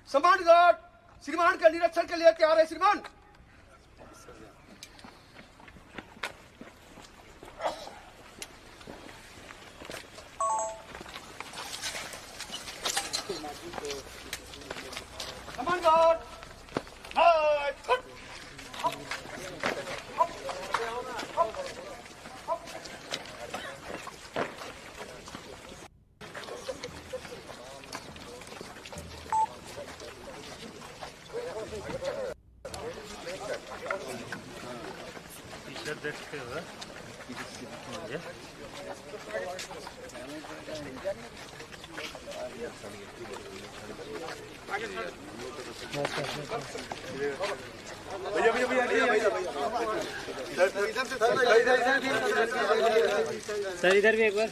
सम्मानगढ़ श्रीमान के निरीक्षण के लिए तैयार है श्रीमान। सम्मानगढ़ देखते हुए सर इधर भी एक बार।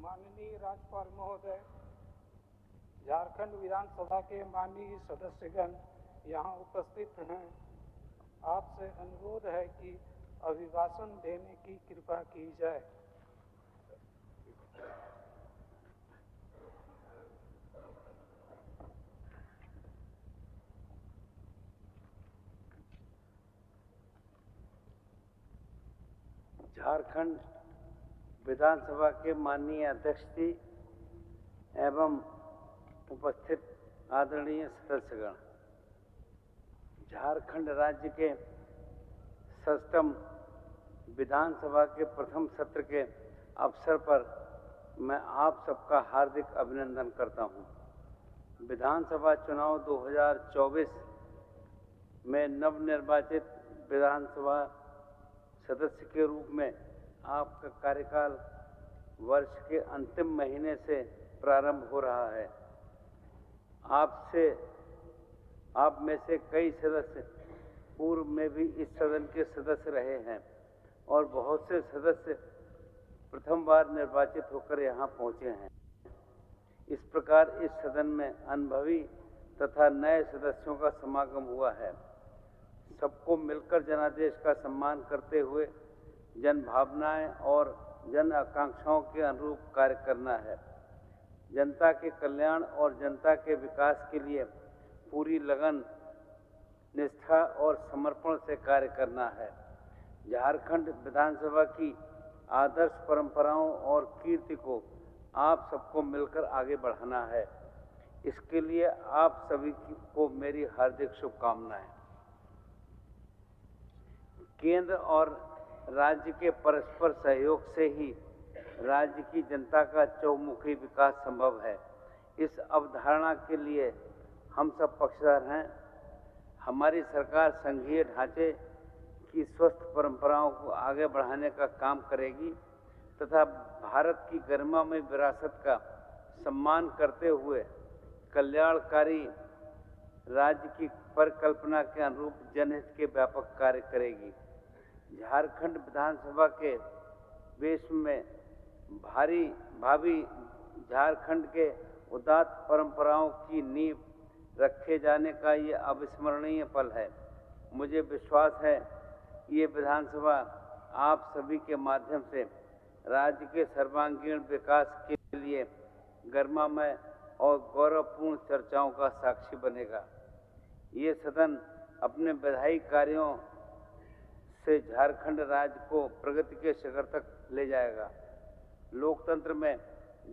माननीय राज्यपाल महोदय, झारखंड विधानसभा के माननीय सदस्यगण यहाँ उपस्थित हैं। आपसे अनुरोध है कि अभिभाषण देने की कृपा की जाए। झारखंड विधानसभा के माननीय अध्यक्ष जी एवं उपस्थित आदरणीय सदस्यगण, झारखंड राज्य के 67 विधानसभा के प्रथम सत्र के अवसर पर मैं आप सबका हार्दिक अभिनंदन करता हूं। विधानसभा चुनाव 2024 में नवनिर्वाचित विधानसभा सदस्य के रूप में आपका कार्यकाल वर्ष के अंतिम महीने से प्रारंभ हो रहा है। आप में से कई सदस्य पूर्व में भी इस सदन के सदस्य रहे हैं और बहुत से सदस्य प्रथम बार निर्वाचित होकर यहाँ पहुँचे हैं। इस प्रकार इस सदन में अनुभवी तथा नए सदस्यों का समागम हुआ है। सबको मिलकर जनादेश का सम्मान करते हुए जन भावनाएं और जन आकांक्षाओं के अनुरूप कार्य करना है। जनता के कल्याण और जनता के विकास के लिए पूरी लगन, निष्ठा और समर्पण से कार्य करना है। झारखंड विधानसभा की आदर्श परंपराओं और कीर्ति को आप सबको मिलकर आगे बढ़ाना है। इसके लिए आप सभी को मेरी हार्दिक शुभकामनाएं। केंद्र और राज्य के परस्पर सहयोग से ही राज्य की जनता का चौमुखी विकास संभव है। इस अवधारणा के लिए हम सब पक्षधर हैं। हमारी सरकार संघीय ढांचे की स्वस्थ परंपराओं को आगे बढ़ाने का काम करेगी तथा भारत की गरिमामय विरासत का सम्मान करते हुए कल्याणकारी राज्य की परिकल्पना के अनुरूप जनहित के व्यापक कार्य करेगी। झारखंड विधानसभा के वेश में भावी झारखंड के उदात्त परंपराओं की नींव रखे जाने का ये अविस्मरणीय पल है। मुझे विश्वास है कि ये विधानसभा आप सभी के माध्यम से राज्य के सर्वांगीण विकास के लिए गरिमामय और गौरवपूर्ण चर्चाओं का साक्षी बनेगा। ये सदन अपने विधायी कार्यों से झारखंड राज्य को प्रगति के शिखर तक ले जाएगा। लोकतंत्र में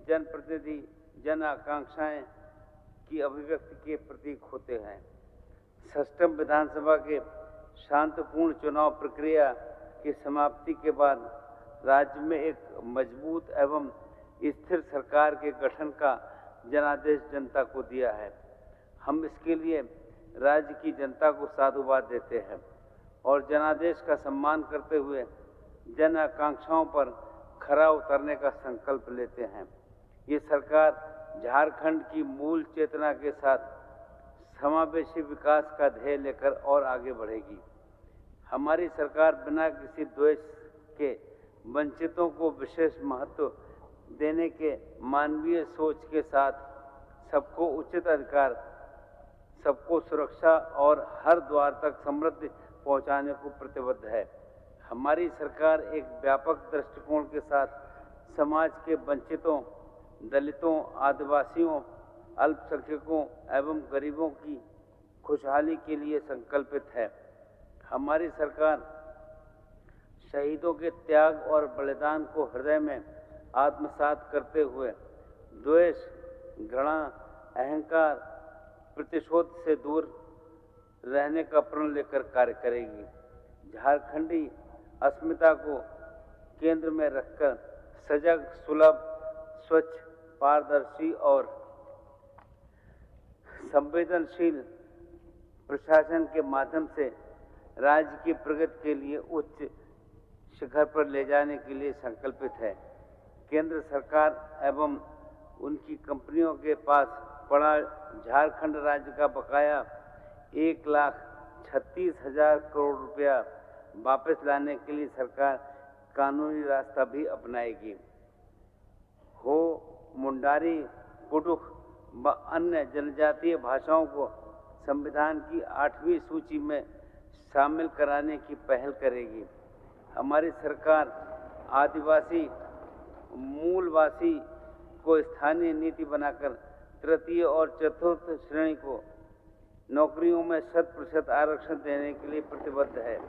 जनप्रतिनिधि जन आकांक्षाएं की अभिव्यक्ति के प्रतीक होते हैं। 67 विधानसभा के शांतिपूर्ण चुनाव प्रक्रिया की समाप्ति के बाद राज्य में एक मजबूत एवं स्थिर सरकार के गठन का जनादेश जनता को दिया है। हम इसके लिए राज्य की जनता को साधुवाद देते हैं और जनादेश का सम्मान करते हुए जन आकांक्षाओं पर खरा उतरने का संकल्प लेते हैं। ये सरकार झारखंड की मूल चेतना के साथ समावेशी विकास का ध्येय लेकर और आगे बढ़ेगी। हमारी सरकार बिना किसी द्वेष के वंचितों को विशेष महत्व देने के मानवीय सोच के साथ सबको उचित अधिकार, सबको सुरक्षा और हर द्वार तक समृद्धि पहुंचाने को प्रतिबद्ध है। हमारी सरकार एक व्यापक दृष्टिकोण के साथ समाज के वंचितों, दलितों, आदिवासियों, अल्पसंख्यकों एवं गरीबों की खुशहाली के लिए संकल्पित है। हमारी सरकार शहीदों के त्याग और बलिदान को हृदय में आत्मसात करते हुए द्वेष, घृणा, अहंकार, प्रतिशोध से दूर रहने का प्रण लेकर कार्य करेगी। झारखंडी अस्मिता को केंद्र में रखकर सजग, सुलभ, स्वच्छ, पारदर्शी और संवेदनशील प्रशासन के माध्यम से राज्य की प्रगति के लिए उच्च शिखर पर ले जाने के लिए संकल्पित है। केंद्र सरकार एवं उनकी कंपनियों के पास पड़ा झारखंड राज्य का बकाया 1,36,000 करोड़ रुपया वापस लाने के लिए सरकार कानूनी रास्ता भी अपनाएगी। हो, मुंडारी, कुडुख व अन्य जनजातीय भाषाओं को संविधान की 8वीं सूची में शामिल कराने की पहल करेगी। हमारी सरकार आदिवासी मूलवासी को स्थानीय नीति बनाकर तृतीय और चतुर्थ श्रेणी को नौकरियों में 100% आरक्षण देने के लिए प्रतिबद्ध है।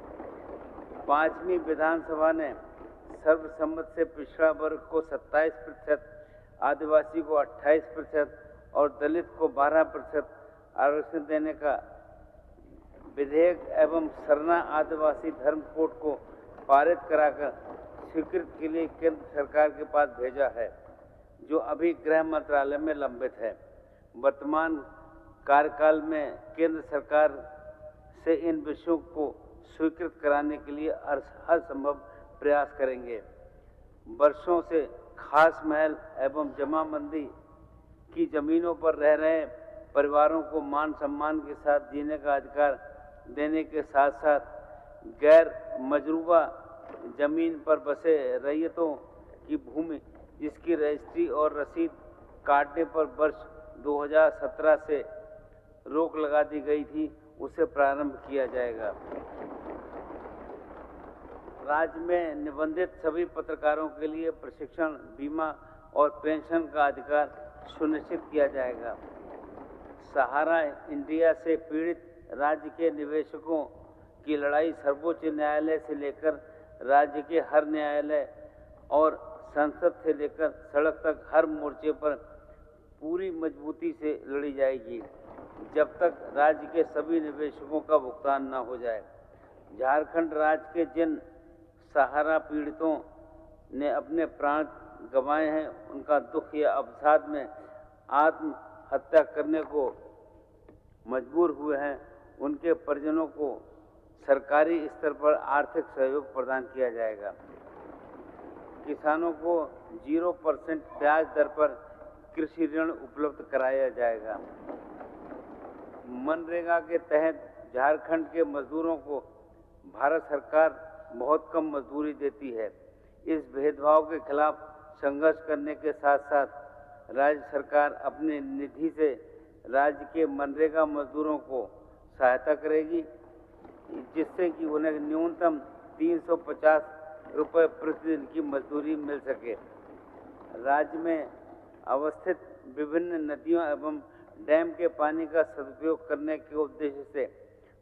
5वीं विधानसभा ने सर्वसम्मत से पिछड़ा वर्ग को 27%, आदिवासी को 28% और दलित को 12% आरक्षण देने का विधेयक एवं सरना आदिवासी धर्म कोड को पारित कराकर स्वीकृति के लिए केंद्र सरकार के पास भेजा है, जो अभी गृह मंत्रालय में लंबित है। वर्तमान कार्यकाल में केंद्र सरकार से इन विषयों को स्वीकृत कराने के लिए हर संभव प्रयास करेंगे। वर्षों से खास महल एवं जमाबंदी की जमीनों पर रह रहे परिवारों को मान सम्मान के साथ जीने का अधिकार देने के साथ साथ गैर मजरूबा जमीन पर बसे रैयतों की भूमि जिसकी रजिस्ट्री और रसीद काटने पर वर्ष 2017 से रोक लगा दी गई थी, उसे प्रारंभ किया जाएगा। राज्य में निबंधित सभी पत्रकारों के लिए प्रशिक्षण, बीमा और पेंशन का अधिकार सुनिश्चित किया जाएगा। सहारा इंडिया से पीड़ित राज्य के निवेशकों की लड़ाई सर्वोच्च न्यायालय से लेकर राज्य के हर न्यायालय और संसद से लेकर सड़क तक हर मोर्चे पर पूरी मजबूती से लड़ी जाएगी, जब तक राज्य के सभी निवेशकों का भुगतान न हो जाए। झारखंड राज्य के जिन सहारा पीड़ितों ने अपने प्राण गंवाए हैं, उनका दुख या अवसाद में आत्महत्या करने को मजबूर हुए हैं, उनके परिजनों को सरकारी स्तर पर आर्थिक सहयोग प्रदान किया जाएगा। किसानों को 0% ब्याज दर पर कृषि ऋण उपलब्ध कराया जाएगा। मनरेगा के तहत झारखंड के मजदूरों को भारत सरकार बहुत कम मजदूरी देती है। इस भेदभाव के खिलाफ संघर्ष करने के साथ साथ राज्य सरकार अपने निधि से राज्य के मनरेगा मजदूरों को सहायता करेगी, जिससे कि उन्हें न्यूनतम 350 रुपये प्रतिदिन की मजदूरी मिल सके। राज्य में अवस्थित विभिन्न नदियों एवं डैम के पानी का सदुपयोग करने के उद्देश्य से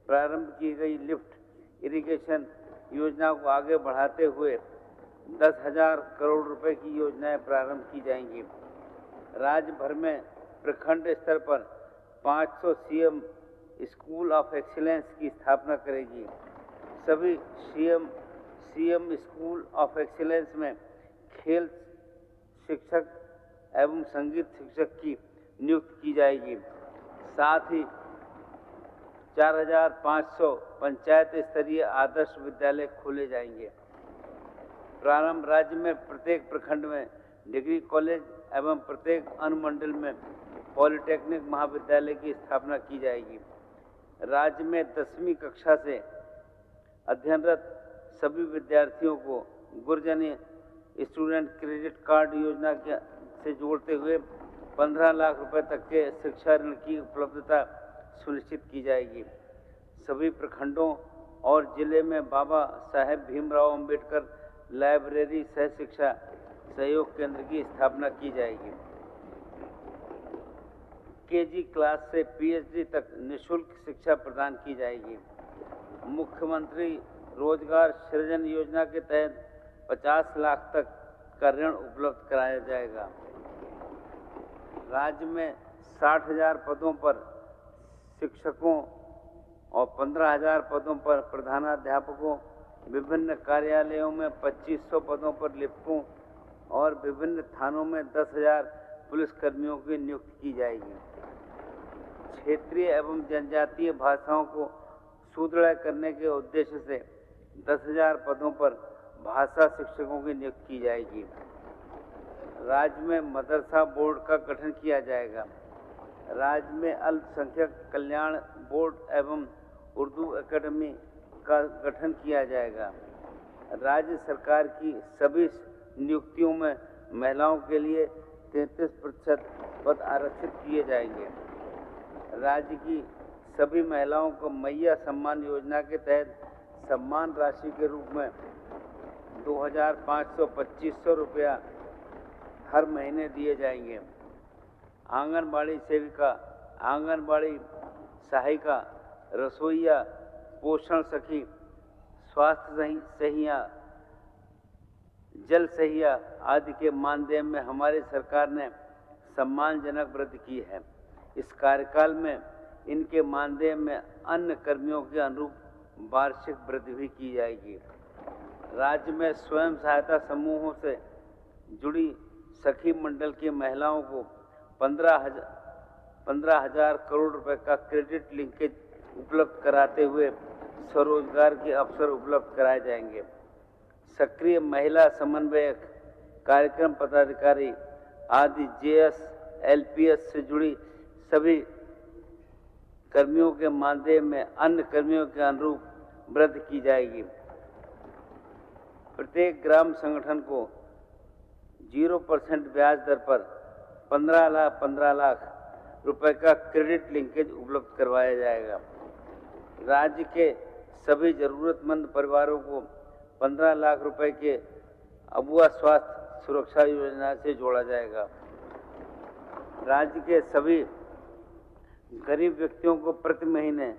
प्रारंभ की गई लिफ्ट इरिगेशन योजना को आगे बढ़ाते हुए 10,000 करोड़ रुपए की योजनाएं प्रारंभ की जाएंगी। राज्य भर में प्रखंड स्तर पर 500 सीएम स्कूल ऑफ एक्सीलेंस की स्थापना करेगी। सभी सीएम स्कूल ऑफ एक्सीलेंस में खेल शिक्षक एवं संगीत शिक्षक की नियुक्ति की जाएगी। साथ ही 4,500 पंचायत स्तरीय आदर्श विद्यालय खोले जाएंगे। प्रारंभ राज्य में प्रत्येक प्रखंड में डिग्री कॉलेज एवं प्रत्येक अनुमंडल में पॉलिटेक्निक महाविद्यालय की स्थापना की जाएगी। राज्य में 10वीं कक्षा से अध्ययनरत सभी विद्यार्थियों को गुरजनी स्टूडेंट क्रेडिट कार्ड योजना से जोड़ते हुए 15 लाख रुपए तक के शिक्षा ऋण की उपलब्धता सुनिश्चित की जाएगी। सभी प्रखंडों और जिले में बाबा साहेब भीमराव अंबेडकर लाइब्रेरी सह शिक्षा सहयोग केंद्र की स्थापना की जाएगी। केजी क्लास से पीएचडी तक निःशुल्क शिक्षा प्रदान की जाएगी। मुख्यमंत्री रोजगार सृजन योजना के तहत 50 लाख तक का ऋण उपलब्ध कराया जाएगा। राज्य में 60,000 पदों पर शिक्षकों और 15,000 पदों पर प्रधानाध्यापकों, विभिन्न कार्यालयों में 2500 पदों पर लिपिकों और विभिन्न थानों में 10,000 पुलिसकर्मियों की नियुक्ति की जाएगी। क्षेत्रीय एवं जनजातीय भाषाओं को सुदृढ़ करने के उद्देश्य से 10,000 पदों पर भाषा शिक्षकों की नियुक्ति की जाएगी। राज्य में मदरसा बोर्ड का गठन किया जाएगा। राज्य में अल्पसंख्यक कल्याण बोर्ड एवं उर्दू एकेडमी का गठन किया जाएगा। राज्य सरकार की सभी नियुक्तियों में महिलाओं के लिए 33% पद आरक्षित किए जाएंगे। राज्य की सभी महिलाओं को मैया सम्मान योजना के तहत सम्मान राशि के रूप में 2,500-2,500 रुपया हर महीने दिए जाएंगे। आंगनबाड़ी सेविका, आंगनबाड़ी सहायिका, रसोइया, पोषण सखी, स्वास्थ्य सहिया, जल सहिया आदि के मानदेय में हमारी सरकार ने सम्मानजनक वृद्धि की है। इस कार्यकाल में इनके मानदेय में अन्य कर्मियों के अनुरूप वार्षिक वृद्धि भी की जाएगी। राज्य में स्वयं सहायता समूहों से जुड़ी सखी मंडल की महिलाओं को 15,000 करोड़ रुपए का क्रेडिट लिंकेज उपलब्ध कराते हुए स्वरोजगार के अवसर उपलब्ध कराए जाएंगे। सक्रिय महिला समन्वयक, कार्यक्रम पदाधिकारी आदि जेएस, एलपीएस से जुड़ी सभी कर्मियों के मानदेय में अन्य कर्मियों के अनुरूप वृद्धि की जाएगी। प्रत्येक ग्राम संगठन को 0% ब्याज दर पर 15 लाख रुपए का क्रेडिट लिंकेज उपलब्ध करवाया जाएगा। राज्य के सभी जरूरतमंद परिवारों को 15 लाख रुपए के अबुआ स्वास्थ्य सुरक्षा योजना से जोड़ा जाएगा। राज्य के सभी गरीब व्यक्तियों को प्रति महीने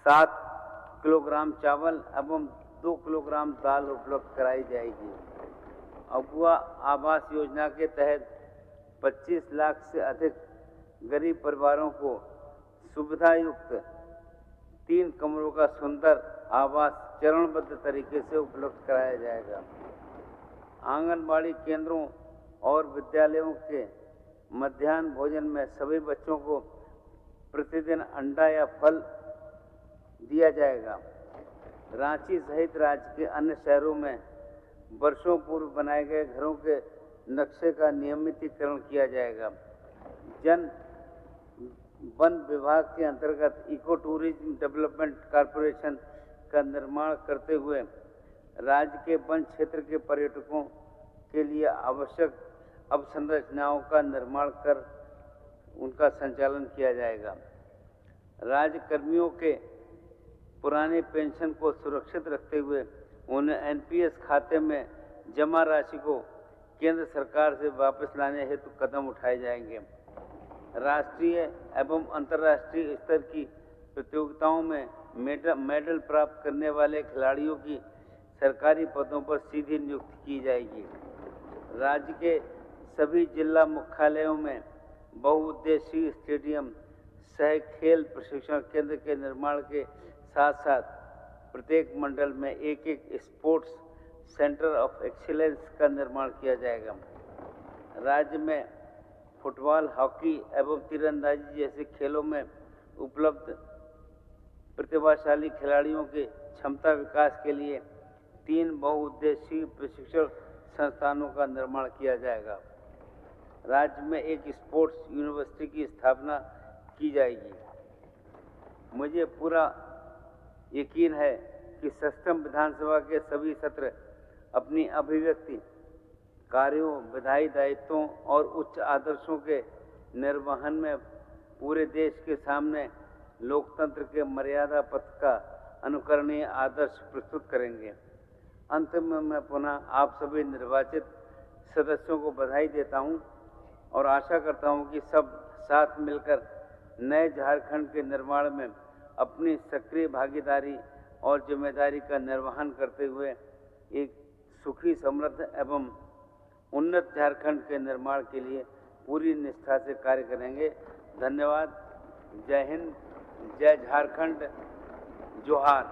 7 किलोग्राम चावल एवं 2 किलोग्राम दाल उपलब्ध कराई जाएगी। अबुआ आवास योजना के तहत 25 लाख से अधिक गरीब परिवारों को सुविधा युक्त 3 कमरों का सुंदर आवास चरणबद्ध तरीके से उपलब्ध कराया जाएगा। आंगनबाड़ी केंद्रों और विद्यालयों के मध्याह्न भोजन में सभी बच्चों को प्रतिदिन अंडा या फल दिया जाएगा। रांची सहित राज्य के अन्य शहरों में वर्षों पूर्व बनाए गए घरों के नक्शे का नियमितीकरण किया जाएगा। वन विभाग के अंतर्गत इको टूरिज्म डेवलपमेंट कॉरपोरेशन का निर्माण करते हुए राज्य के वन क्षेत्र के पर्यटकों के लिए आवश्यक अवसंरचनाओं का निर्माण कर उनका संचालन किया जाएगा। राज्य कर्मियों के पुराने पेंशन को सुरक्षित रखते हुए उन्हें एनपीएस खाते में जमा राशि को केंद्र सरकार से वापस लाने हेतु कदम उठाए जाएंगे। राष्ट्रीय एवं अंतर्राष्ट्रीय स्तर की प्रतियोगिताओं में मेडल प्राप्त करने वाले खिलाड़ियों की सरकारी पदों पर सीधी नियुक्ति की जाएगी। राज्य के सभी जिला मुख्यालयों में बहुउद्देशीय स्टेडियम सह खेल प्रशिक्षण केंद्र के निर्माण के साथ साथ प्रत्येक मंडल में एक स्पोर्ट्स सेंटर ऑफ एक्सीलेंस का निर्माण किया जाएगा। राज्य में फुटबॉल, हॉकी एवं तीरंदाजी जैसे खेलों में उपलब्ध प्रतिभाशाली खिलाड़ियों के क्षमता विकास के लिए 3 बहुउद्देशीय प्रशिक्षण संस्थानों का निर्माण किया जाएगा। राज्य में एक स्पोर्ट्स यूनिवर्सिटी की स्थापना की जाएगी। मुझे पूरा यकीन है कि सक्षम विधानसभा के सभी सत्र अपनी अभिव्यक्ति, कार्यों, विधायी दायित्वों और उच्च आदर्शों के निर्वहन में पूरे देश के सामने लोकतंत्र के मर्यादा पथ का अनुकरणीय आदर्श प्रस्तुत करेंगे। अंत में मैं पुनः आप सभी निर्वाचित सदस्यों को बधाई देता हूं और आशा करता हूं कि सब साथ मिलकर नए झारखंड के निर्माण में अपनी सक्रिय भागीदारी और जिम्मेदारी का निर्वहन करते हुए एक सुखी, समृद्ध एवं उन्नत झारखंड के निर्माण के लिए पूरी निष्ठा से कार्य करेंगे। धन्यवाद। जय हिंद, जय झारखंड, जोहार।